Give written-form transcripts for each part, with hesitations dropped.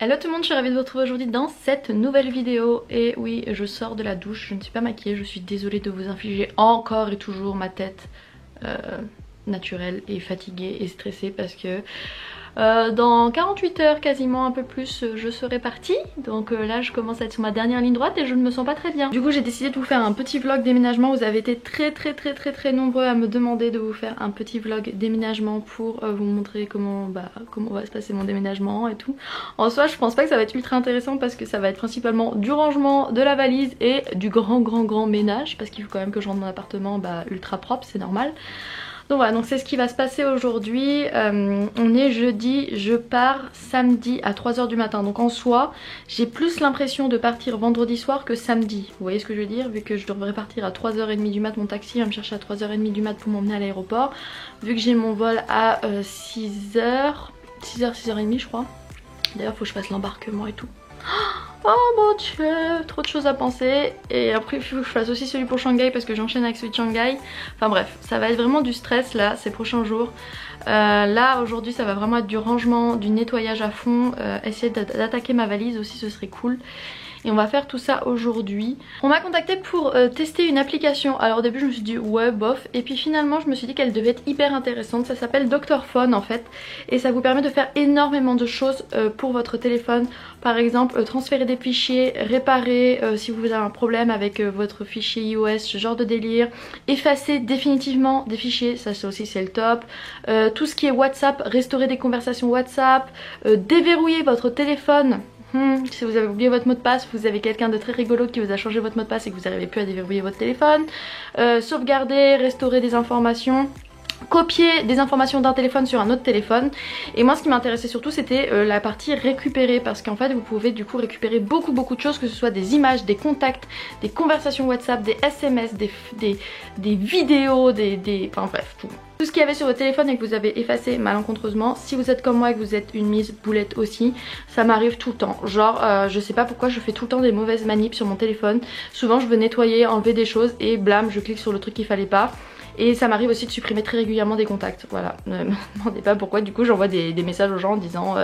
Hello tout le monde, je suis ravie de vous retrouver aujourd'hui dans cette nouvelle vidéo. Et oui, je sors de la douche, je ne suis pas maquillée, je suis désolée de vous infliger encore et toujours ma tête naturelle et fatiguée et stressée parce que dans 48 heures quasiment, un peu plus, je serai partie. Donc là je commence à être sur ma dernière ligne droite et je ne me sens pas très bien. Du coup j'ai décidé de vous faire un petit vlog déménagement. Vous avez été très nombreux à me demander de vous faire un petit vlog déménagement pour vous montrer comment va se passer mon déménagement et tout. En soi je pense pas que ça va être ultra intéressant parce que ça va être principalement du rangement, de la valise et du grand ménage, parce qu'il faut quand même que je rende mon appartement ultra propre, c'est normal. Donc voilà, donc c'est ce qui va se passer aujourd'hui. On est jeudi, je pars samedi à 3 h du matin. Donc en soi, j'ai plus l'impression de partir vendredi soir que samedi. Vous voyez ce que je veux dire? Vu que je devrais partir à 3 h 30 du mat, mon taxi va me chercher à 3 h 30 du mat pour m'emmener à l'aéroport. Vu que j'ai mon vol à 6 h 30 je crois. D'ailleurs faut que je fasse l'embarquement et tout. Oh mon dieu, trop de choses à penser. Et après il faut que je fasse aussi celui pour Shanghai parce que j'enchaîne avec celui de Shanghai. Enfin bref, ça va être vraiment du stress là ces prochains jours. Là aujourd'hui ça va vraiment être du rangement, du nettoyage à fond. Essayer d'attaquer ma valise aussi, ce serait cool. Et on va faire tout ça aujourd'hui. On m'a contacté pour tester une application. Alors au début je me suis dit ouais bof. Et puis finalement je me suis dit qu'elle devait être hyper intéressante. Ça s'appelle Dr Phone en fait. Et ça vous permet de faire énormément de choses pour votre téléphone. Par exemple transférer des fichiers, réparer si vous avez un problème avec votre fichier iOS, ce genre de délire. Effacer définitivement des fichiers, ça aussi c'est le top. Tout ce qui est WhatsApp, restaurer des conversations WhatsApp. Déverrouiller votre téléphone. Si vous avez oublié votre mot de passe, vous avez quelqu'un de très rigolo qui vous a changé votre mot de passe et que vous n'arrivez plus à déverrouiller votre téléphone. Sauvegarder, restaurer des informations. Copier des informations d'un téléphone sur un autre téléphone. Et moi ce qui m'intéressait surtout c'était la partie récupérer, parce qu'en fait vous pouvez du coup récupérer beaucoup de choses, que ce soit des images, des contacts, des conversations WhatsApp, des SMS, des vidéos, enfin bref tout. Tout ce qu'il y avait sur votre téléphone et que vous avez effacé malencontreusement. Si vous êtes comme moi et que vous êtes une mise boulette aussi, ça m'arrive tout le temps. Genre je sais pas pourquoi je fais tout le temps des mauvaises manips sur mon téléphone. Souvent je veux nettoyer, enlever des choses et blam je clique sur le truc qu'il fallait pas. Et ça m'arrive aussi de supprimer très régulièrement des contacts. Voilà, ne me demandez pas pourquoi. Du coup j'envoie des messages aux gens en disant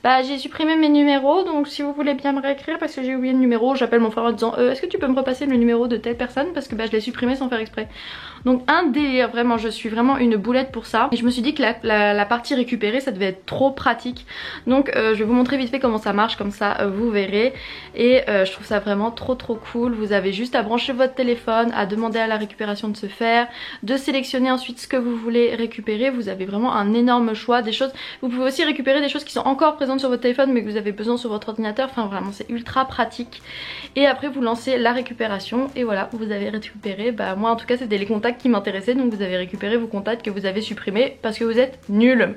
bah j'ai supprimé mes numéros, donc si vous voulez bien me réécrire parce que j'ai oublié le numéro. J'appelle mon frère en disant est-ce que tu peux me repasser le numéro de telle personne parce que je l'ai supprimé sans faire exprès. Donc un délire, vraiment, je suis vraiment une boulette pour ça. Et je me suis dit que la partie récupérée ça devait être trop pratique. Donc je vais vous montrer vite fait comment ça marche, comme ça vous verrez. Et je trouve ça vraiment trop cool. Vous avez juste à brancher votre téléphone, à demander à la récupération de se faire, de sélectionner ensuite ce que vous voulez récupérer. Vous avez vraiment un énorme choix des choses. Vous pouvez aussi récupérer des choses qui sont encore présentes sur votre téléphone mais que vous avez besoin sur votre ordinateur. Enfin vraiment c'est ultra pratique. Et après vous lancez la récupération et voilà, vous avez récupéré. Moi en tout cas c'était les contacts qui m'intéressaient, donc vous avez récupéré vos contacts que vous avez supprimés parce que vous êtes nuls.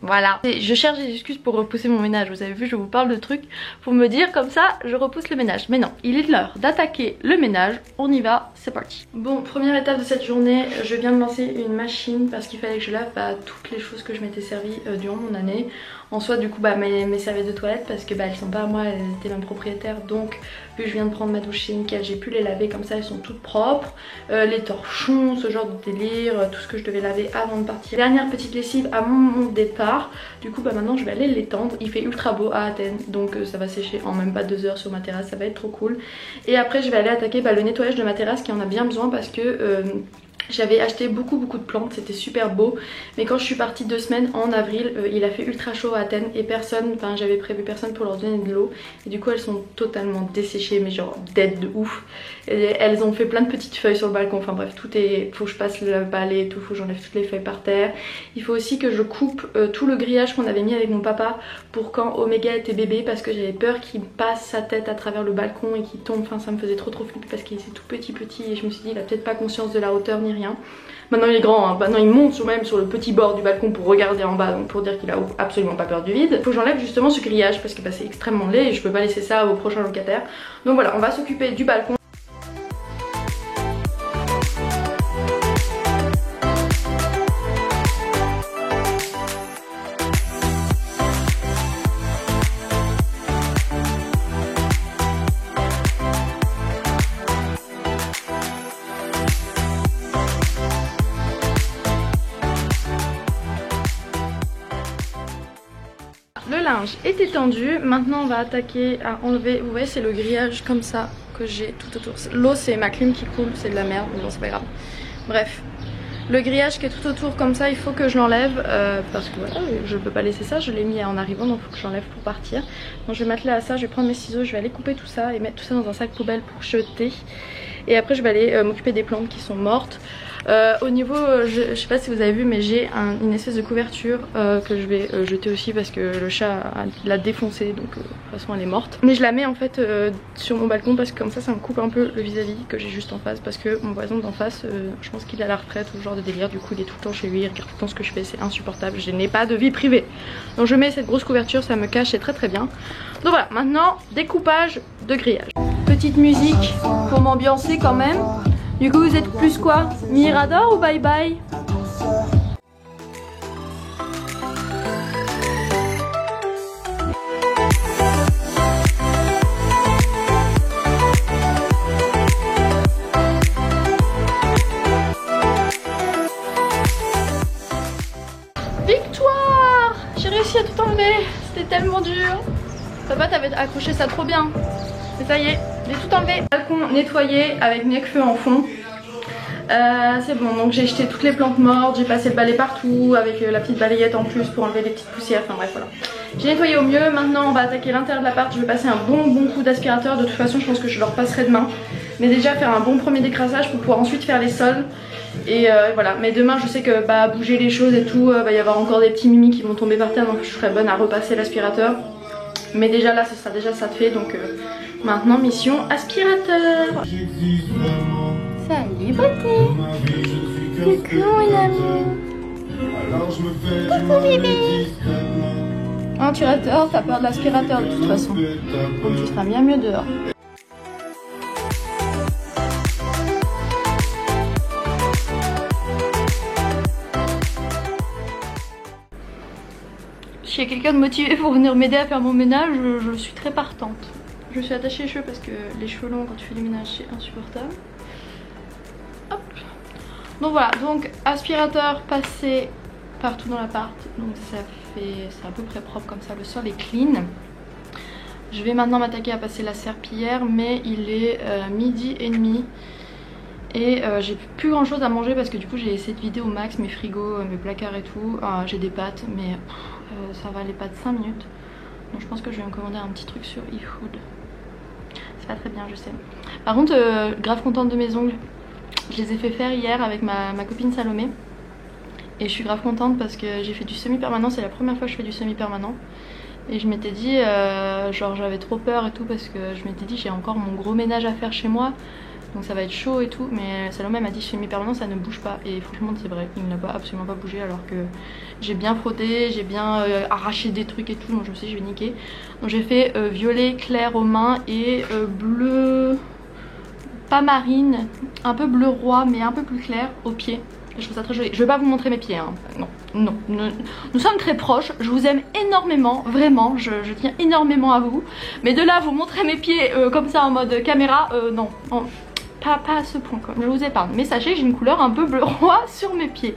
Voilà, et je cherche des excuses pour repousser mon ménage. Vous avez vu, je vous parle de trucs pour me dire comme ça je repousse le ménage. Mais non, il est l'heure d'attaquer le ménage. On y va, c'est parti. Bon, première étape de cette journée, je viens de lancer une machine parce qu'il fallait que je lave toutes les choses que je m'étais servi durant mon année. En soi du coup mes serviettes de toilette, parce que elles sont pas à moi, elles étaient même propriétaires. Donc vu que je viens de prendre ma douche, c'est nickel, j'ai pu les laver comme ça, elles sont toutes propres. Les torchons, ce genre de délire, tout ce que je devais laver avant de partir. Dernière petite lessive à mon départ. Du coup maintenant je vais aller l'étendre. Il fait ultra beau à Athènes, donc ça va sécher en même pas 2 heures sur ma terrasse, ça va être trop cool. Et après je vais aller attaquer le nettoyage de ma terrasse qui en a bien besoin, parce que j'avais acheté beaucoup de plantes, c'était super beau. Mais quand je suis partie 2 semaines en avril, il a fait ultra chaud à Athènes et j'avais prévu personne pour leur donner de l'eau. Et du coup elles sont totalement desséchées, mais genre dead de ouf. Et elles ont fait plein de petites feuilles sur le balcon, enfin bref, tout est... Faut que je passe le balai et tout, faut que j'enlève toutes les feuilles par terre. Il faut aussi que je coupe tout le grillage qu'on avait mis avec mon papa pour quand Omega était bébé, parce que j'avais peur qu'il passe sa tête à travers le balcon et qu'il tombe. Enfin ça me faisait trop flipper parce qu'il était tout petit et je me suis dit il a peut-être pas conscience de la hauteur ni rien. Maintenant il est grand, hein. Maintenant il monte même sur le petit bord du balcon pour regarder en bas, donc pour dire qu'il a absolument pas peur du vide. Faut que j'enlève justement ce grillage parce que c'est extrêmement laid et je peux pas laisser ça au prochain locataire. Donc voilà, on va s'occuper du balcon. linge est étendu. Maintenant on va attaquer à enlever, vous voyez c'est le grillage comme ça que j'ai tout autour. L'eau c'est ma clim qui coule, c'est de la merde, mais bon c'est pas grave. Bref, le grillage qui est tout autour comme ça il faut que je l'enlève parce que voilà je peux pas laisser ça, je l'ai mis en arrivant donc il faut que je l'enlève pour partir. Donc je vais m'atteler à ça, je vais prendre mes ciseaux, je vais aller couper tout ça et mettre tout ça dans un sac poubelle pour jeter. Et après je vais aller m'occuper des plantes qui sont mortes. Au niveau, je sais pas si vous avez vu mais j'ai une espèce de couverture que je vais jeter aussi parce que le chat l'a défoncée donc de toute façon elle est morte. Mais je la mets en fait sur mon balcon parce que comme ça me coupe un peu le vis-à-vis que j'ai juste en face parce que mon voisin d'en face je pense qu'il est à la retraite ou ce genre de délire, du coup il est tout le temps chez lui, il regarde tout le temps ce que je fais, c'est insupportable, je n'ai pas de vie privée. Donc je mets cette grosse couverture, ça me cache, c'est très très bien. Donc voilà, maintenant découpage de grillage. Petite musique pour m'ambiancer quand même. Du coup vous êtes plus quoi? Mirador ou bye bye? Victoire! J'ai réussi à tout enlever, c'était tellement dur. Papa t'avais accroché ça trop bien. Et ça y est, j'ai tout enlevé. Balcon nettoyé avec Necfeu en fond. C'est bon, donc j'ai jeté toutes les plantes mortes, j'ai passé le balai partout avec la petite balayette en plus pour enlever les petites poussières, enfin bref voilà. J'ai nettoyé au mieux, maintenant on va attaquer l'intérieur de l'appart, je vais passer un bon coup d'aspirateur, de toute façon je pense que je le repasserai demain. Mais déjà faire un bon premier décrassage pour pouvoir ensuite faire les sols. Et voilà, mais demain je sais que bah, bouger les choses et tout, va y avoir encore des petits mimis qui vont tomber par terre, donc je serai bonne à repasser l'aspirateur. Mais déjà là ce sera déjà ça de fait, donc maintenant mission aspirateur. Salut beauté. Coucou mon amour. Coucou bébé. Oh tu as tort, t'as peur de l'aspirateur de toute façon. Donc tu seras bien mieux dehors. S'il y a quelqu'un de motivé pour venir m'aider à faire mon ménage, je suis très partante. Je me suis attachée les cheveux parce que les cheveux longs quand tu fais du ménage c'est insupportable. Hop. Donc voilà, donc aspirateur passé partout dans l'appart. Donc c'est à peu près propre comme ça, le sol est clean. Je vais maintenant m'attaquer à passer la serpillière, mais il est 12h30. Et j'ai plus grand chose à manger parce que du coup j'ai essayé de vider au max mes frigos, mes placards et tout. J'ai des pâtes mais ça va les pâtes 5 minutes. Donc je pense que je vais me commander un petit truc sur eFood. C'est pas très bien je sais. Par contre grave contente de mes ongles. Je les ai fait faire hier avec ma copine Salomé. Et je suis grave contente parce que j'ai fait du semi-permanent. C'est la première fois que je fais du semi-permanent. Et je m'étais dit genre j'avais trop peur et tout parce que je m'étais dit j'ai encore mon gros ménage à faire chez moi. Donc ça va être chaud et tout, mais Salomé m'a dit semi-permanent ça ne bouge pas. Et franchement c'est vrai, il n'a pas absolument pas bougé alors que j'ai bien frotté, j'ai bien arraché des trucs et tout. Donc je me suis dit je vais niquer. Donc j'ai fait violet clair aux mains et bleu, pas marine, un peu bleu roi mais un peu plus clair aux pieds. Je trouve ça très joli. Je vais pas vous montrer mes pieds hein. Non, nous sommes très proches, je vous aime énormément, vraiment, je tiens énormément à vous. Mais de là vous montrer mes pieds comme ça en mode caméra, non. Pas à ce point quoi, je vous épargne. Mais sachez que j'ai une couleur un peu bleu roi sur mes pieds.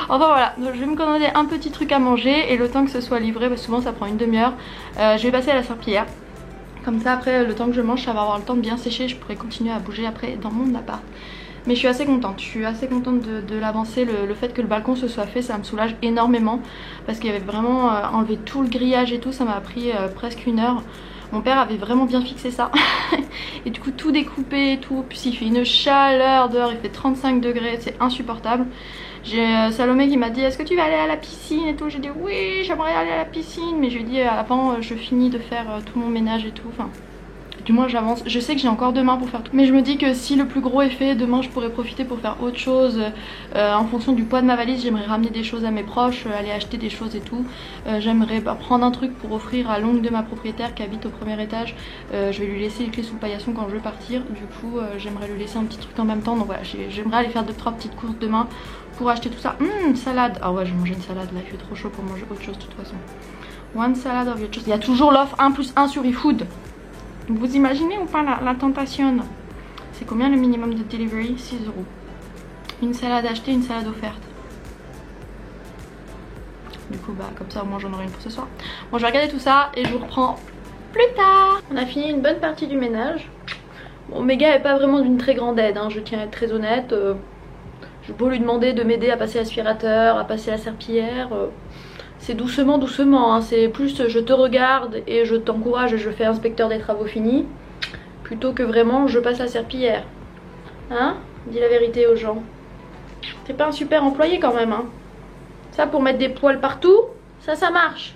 Enfin voilà, donc je vais me commander un petit truc à manger et le temps que ce soit livré, parce que souvent ça prend une demi-heure, je vais passer à la serpillière. Comme ça après le temps que je mange ça va avoir le temps de bien sécher, je pourrai continuer à bouger après dans mon appart. Mais je suis assez contente, de l'avancer, le fait que le balcon se soit fait ça me soulage énormément. Parce qu'il y avait vraiment enlevé tout le grillage et tout, ça m'a pris presque 1 heure. Mon père avait vraiment bien fixé ça. Et du coup tout découpé et tout, puis il fait une chaleur dehors, il fait 35 degrés, c'est insupportable. J'ai Salomé qui m'a dit est-ce que tu vas aller à la piscine et tout. J'ai dit oui j'aimerais aller à la piscine, mais je lui ai dit avant je finis de faire tout mon ménage et tout. Enfin, du moins j'avance, je sais que j'ai encore demain pour faire tout. Mais je me dis que si le plus gros est fait, demain je pourrais profiter pour faire autre chose. En fonction du poids de ma valise, j'aimerais ramener des choses à mes proches, aller acheter des choses et tout. J'aimerais prendre un truc pour offrir à l'oncle de ma propriétaire qui habite au 1er étage. Je vais lui laisser les clés sous le paillasson quand je vais partir. Du coup j'aimerais lui laisser un petit truc en même temps. Donc voilà, j'aimerais aller faire 2-3 petites courses demain pour acheter tout ça. Salade, ah ouais je vais manger une salade là, il fait trop chaud pour manger autre chose de toute façon. One salad of your choice. Il y a toujours l'offre 1+1 sur eFood. Vous imaginez ou pas la tentation? C'est combien le minimum de delivery? 6 €. Une salade achetée, une salade offerte. Du coup bah comme ça au moins j'en aurai une pour ce soir. Bon je vais regarder tout ça et je vous reprends plus tard. On a fini une bonne partie du ménage. Bon Méga est pas vraiment d'une très grande aide hein, je tiens à être très honnête. Je vais beau lui demander de m'aider à passer l'aspirateur, à passer la serpillière. C'est doucement hein. C'est plus je te regarde et je t'encourage et je fais inspecteur des travaux finis. Plutôt que vraiment je passe la serpillière. Hein? Dis la vérité aux gens. T'es pas un super employé quand même hein. Ça pour mettre des poils partout, ça marche.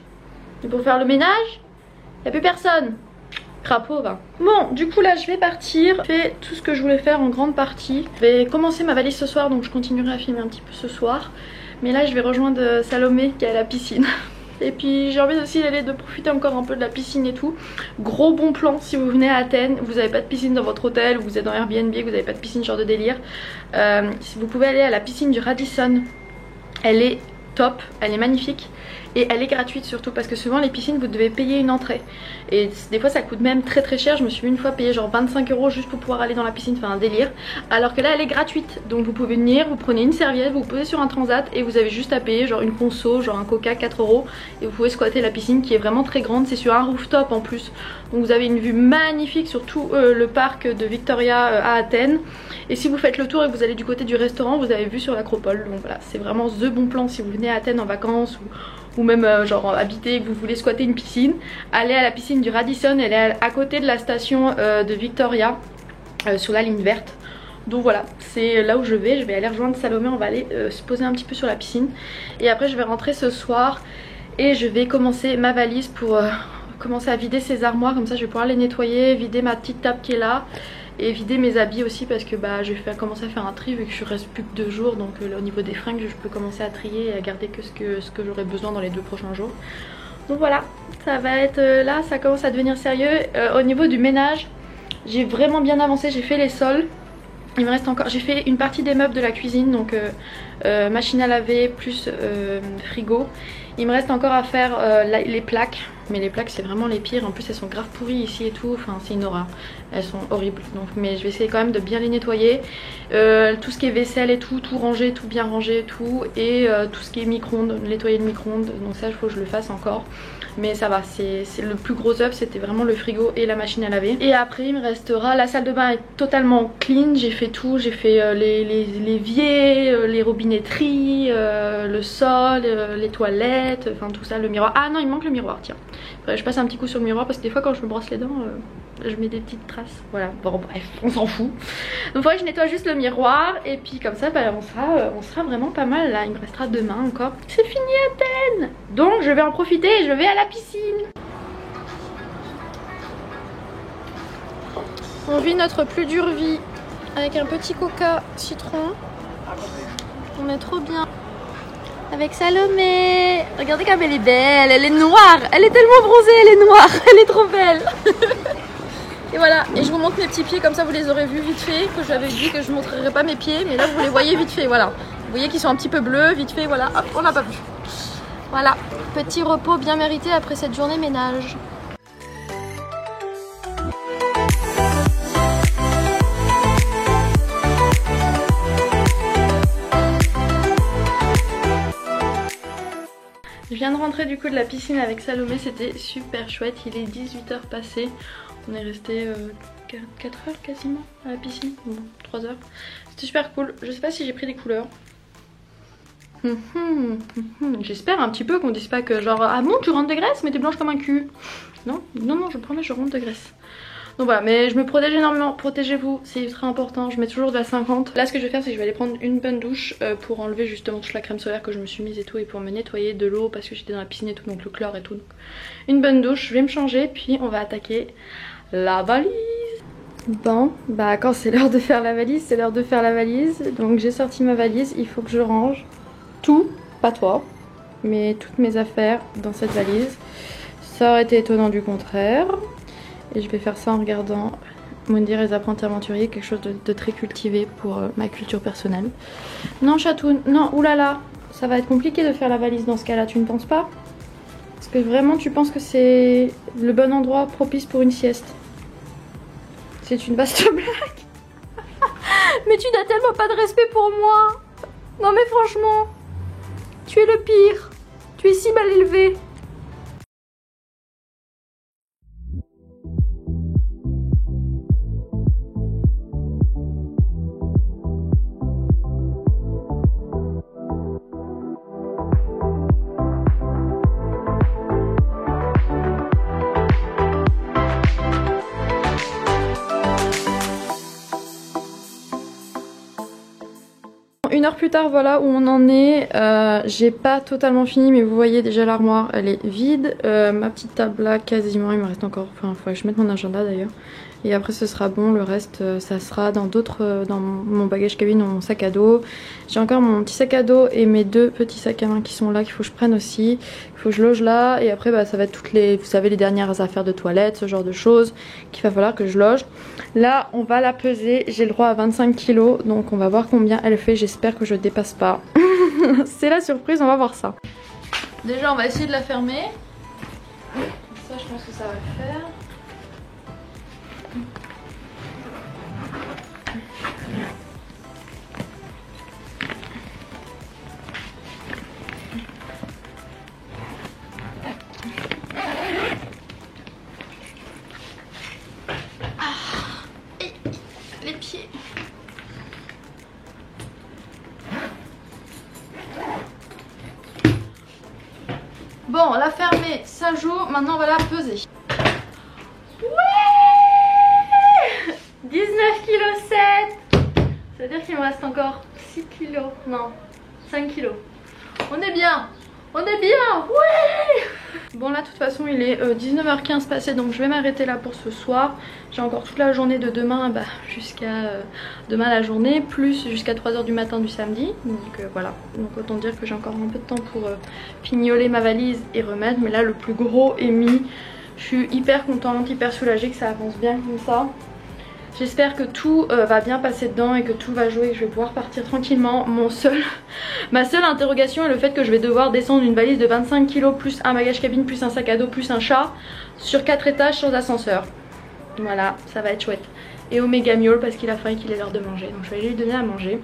Et pour faire le ménage, y'a plus personne. Crapaud va. Bon du coup là je vais partir. J'ai fait tout ce que je voulais faire en grande partie. Je vais commencer ma valise ce soir donc je continuerai à filmer un petit peu ce soir. Mais là je vais rejoindre Salomé qui est à la piscine. Et puis j'ai envie aussi d'aller de profiter encore un peu de la piscine et tout. Gros bon plan si vous venez à Athènes, vous n'avez pas de piscine dans votre hôtel, ou vous êtes dans Airbnb, que vous n'avez pas de piscine, genre de délire. Si vous pouvez aller à la piscine du Radisson, elle est top, elle est magnifique. Et elle est gratuite surtout parce que souvent les piscines vous devez payer une entrée. Et des fois ça coûte même très cher. Je me suis une fois payé genre 25 € juste pour pouvoir aller dans la piscine, enfin un délire. Alors que là elle est gratuite. Donc vous pouvez venir, vous prenez une serviette, vous vous posez sur un transat et vous avez juste à payer genre une conso, genre un coca 4 €. Et vous pouvez squatter la piscine qui est vraiment très grande. C'est sur un rooftop en plus. Donc vous avez une vue magnifique sur tout le parc de Victoria à Athènes. Et si vous faites le tour et que vous allez du côté du restaurant, vous avez vue sur l'Acropole. Donc voilà, c'est vraiment the bon plan si vous venez à Athènes en vacances ou même genre habiter et que vous voulez squatter une piscine. Allez à la piscine du Radisson, elle est à côté de la station de Victoria sur la ligne verte. Donc voilà, c'est là où je vais aller rejoindre Salomé, on va aller se poser un petit peu sur la piscine. Et après je vais rentrer ce soir et je vais commencer ma valise pour commencer à vider ces armoires. Comme ça je vais pouvoir les nettoyer, vider ma petite table qui est là. Et vider mes habits aussi parce que bah, je vais commencer à faire un tri vu que je reste plus que 2 jours. Donc au niveau des fringues je peux commencer à trier et à garder que ce que j'aurai besoin dans les 2 prochains jours. Donc voilà, ça va être là, ça commence à devenir sérieux. Au niveau du ménage, j'ai vraiment bien avancé, j'ai fait les sols. Il me reste encore, j'ai fait une partie des meubles de la cuisine, donc machine à laver plus frigo. Il me reste encore à faire les plaques, mais les plaques c'est vraiment les pires. En plus elles sont grave pourries ici et tout, enfin c'est une horreur. Elles sont horribles, donc, mais je vais essayer quand même de bien les nettoyer. Tout ce qui est vaisselle et tout ranger, tout bien ranger et tout. Et tout ce qui est micro-ondes, nettoyer le micro-ondes, donc ça il faut que je le fasse encore. Mais ça va, c'est le plus gros œuvre, c'était vraiment le frigo et la machine à laver. Et après il me restera, la salle de bain est totalement clean, j'ai fait tout, j'ai fait l'évier, les robinetteries, le sol, les toilettes, enfin tout ça, le miroir. Ah non il manque le miroir, tiens. Après, je passe un petit coup sur le miroir parce que des fois quand je me brosse les dents, je mets des petites traces. Voilà, bon bref, on s'en fout. Donc ouais, je nettoie juste le miroir et puis comme ça bah, on sera vraiment pas mal là. Il me restera demain encore. C'est fini Athènes. Donc je vais en profiter et je vais à la piscine. On vit notre plus dure vie avec un petit coca citron. On est trop bien. Avec Salomé. Regardez comme elle est belle, elle est noire. Elle est tellement bronzée, elle est noire. Elle est trop belle. Et voilà, et je vous montre mes petits pieds comme ça vous les aurez vus vite fait. Que j'avais dit que je ne montrerai pas mes pieds, mais là vous les voyez vite fait, voilà. Vous voyez qu'ils sont un petit peu bleus, vite fait, voilà, hop, on n'a pas vu. Voilà, petit repos bien mérité après cette journée ménage. Je viens de rentrer du coup de la piscine avec Salomé, c'était super chouette, il est 18 h passé. On est resté 4 heures quasiment à la piscine, bon 3 heures. C'était super cool, je sais pas si j'ai pris des couleurs. J'espère un petit peu qu'on dise pas que genre ah bon tu rentres de graisse mais t'es blanche comme un cul. Non, non, non, je promets je rentre de graisse. Donc voilà, mais je me protège énormément, protégez-vous, c'est ultra important, je mets toujours de la 50. Là ce que je vais faire c'est que je vais aller prendre une bonne douche pour enlever justement toute la crème solaire que je me suis mise et tout. Et pour me nettoyer de l'eau parce que j'étais dans la piscine et tout, donc le chlore et tout. Donc, une bonne douche, je vais me changer puis on va attaquer la valise. Bon, bah quand c'est l'heure de faire la valise, c'est l'heure de faire la valise. Donc j'ai sorti ma valise, il faut que je range tout, pas toi, mais toutes mes affaires dans cette valise. Ça aurait été étonnant du contraire. Et je vais faire ça en regardant Moundir et les apprentis aventuriers, quelque chose de très cultivé pour ma culture personnelle. Non Chatoun, non, oulala, ça va être compliqué de faire la valise dans ce cas là, tu ne penses pas? Est-ce que vraiment tu penses que c'est le bon endroit propice pour une sieste? C'est une vaste blague. Mais tu n'as tellement pas de respect pour moi. Non mais franchement, tu es le pire. Tu es si mal élevé. Une heure plus tard, voilà où on en est. J'ai pas totalement fini, mais vous voyez déjà l'armoire, elle est vide. Ma petite table là, quasiment, il me reste encore. Enfin, faudrait que je mette mon agenda d'ailleurs. Et après, ce sera bon. Le reste, ça sera dans d'autres, dans mon bagage cabine, dans mon sac à dos. J'ai encore mon petit sac à dos et mes deux petits sacs à main qui sont là, qu'il faut que je prenne aussi. Il faut que je loge là. Et après, bah, ça va être toutes les, vous savez, les dernières affaires de toilette, ce genre de choses qu'il va falloir que je loge. Là, on va la peser. J'ai le droit à 25 kg, donc on va voir combien elle fait. J'espère que je dépasse pas. C'est la surprise, on va voir ça. Déjà, on va essayer de la fermer. Ça, je pense que ça va le faire. Les pieds. Bon, on l'a fermée, ça joue, maintenant on va la peser. Ouais, 19,7 kg. Ça veut dire qu'il me reste encore 6 kg. Non, 5 kg. On est bien. On est bien. Ouais. Bon là de toute façon il est 19h15 passé, donc je vais m'arrêter là pour ce soir. J'ai encore toute la journée de demain jusqu'à demain la journée, plus jusqu'à 3h du matin du samedi. Donc voilà, donc autant dire que j'ai encore un peu de temps pour fignoler ma valise et remettre. Mais là le plus gros est mis. Je suis hyper contente, hyper soulagée que ça avance bien comme ça. J'espère que tout va bien passer dedans et que tout va jouer et que je vais pouvoir partir tranquillement. Ma seule interrogation est le fait que je vais devoir descendre une valise de 25 kg plus un bagage cabine plus un sac à dos plus un chat sur 4 étages sans ascenseur. Voilà, ça va être chouette. Et Omega miaule parce qu'il a faim et qu'il est l'heure de manger. Donc je vais aller lui donner à manger.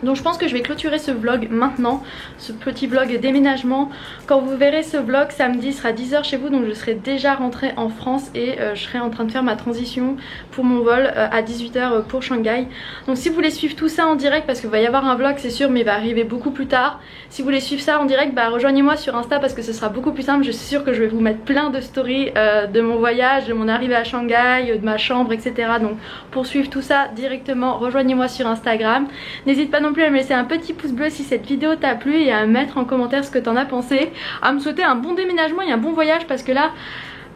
Donc je pense que je vais clôturer ce vlog maintenant, ce petit vlog déménagement. Quand vous verrez ce vlog samedi, il sera 10h chez vous, donc je serai déjà rentrée en France et je serai en train de faire ma transition pour mon vol à 18h pour Shanghai. Donc si vous voulez suivre tout ça en direct, parce qu'il va y avoir un vlog c'est sûr mais il va arriver beaucoup plus tard. Si vous voulez suivre ça en direct, bah rejoignez-moi sur Insta parce que ce sera beaucoup plus simple. Je suis sûre que je vais vous mettre plein de stories de mon voyage, de mon arrivée à Shanghai, de ma chambre, etc. Donc pour suivre tout ça directement, rejoignez-moi sur Instagram. N'hésite pas non plus à me laisser un petit pouce bleu si cette vidéo t'a plu et à mettre en commentaire ce que t'en as pensé, à me souhaiter un bon déménagement et un bon voyage parce que là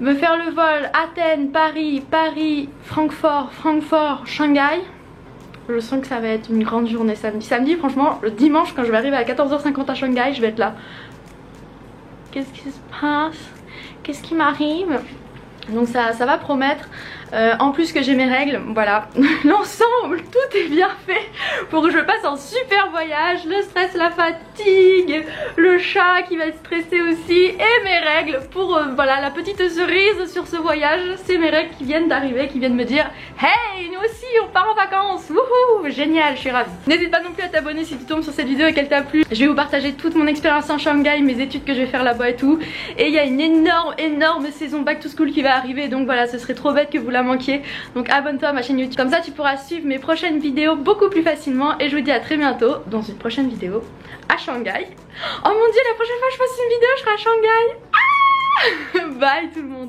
me faire le vol Athènes, Paris, Francfort, Shanghai, je sens que ça va être une grande journée samedi. Franchement le dimanche quand je vais arriver à 14h50 à Shanghai, je vais être là. Qu'est-ce qui se passe? Qu'est-ce qui m'arrive? Donc ça va promettre. En plus que j'ai mes règles, voilà. L'ensemble, tout est bien fait pour que je passe un super voyage. Le stress, la fatigue, le chat qui va être stressé aussi et mes règles pour voilà la petite cerise sur ce voyage. C'est mes règles qui viennent d'arriver, qui viennent me dire hey, nous aussi on part en vacances. Wouhou, génial, je suis ravie. N'hésite pas non plus à t'abonner si tu tombes sur cette vidéo et qu'elle t'a plu. Je vais vous partager toute mon expérience en Shanghai, mes études que je vais faire là-bas et tout. Et il y a une énorme saison back to school qui va arriver, donc voilà, ce serait trop bête que vous la manquiez. Donc abonne-toi à ma chaîne YouTube, comme ça tu pourras suivre mes prochaines vidéos beaucoup plus facilement. Et je vous dis à très bientôt dans une prochaine vidéo à Shanghai. Oh mon dieu, la prochaine fois que je fasse une vidéo je serai à Shanghai. Ah Bye tout le monde.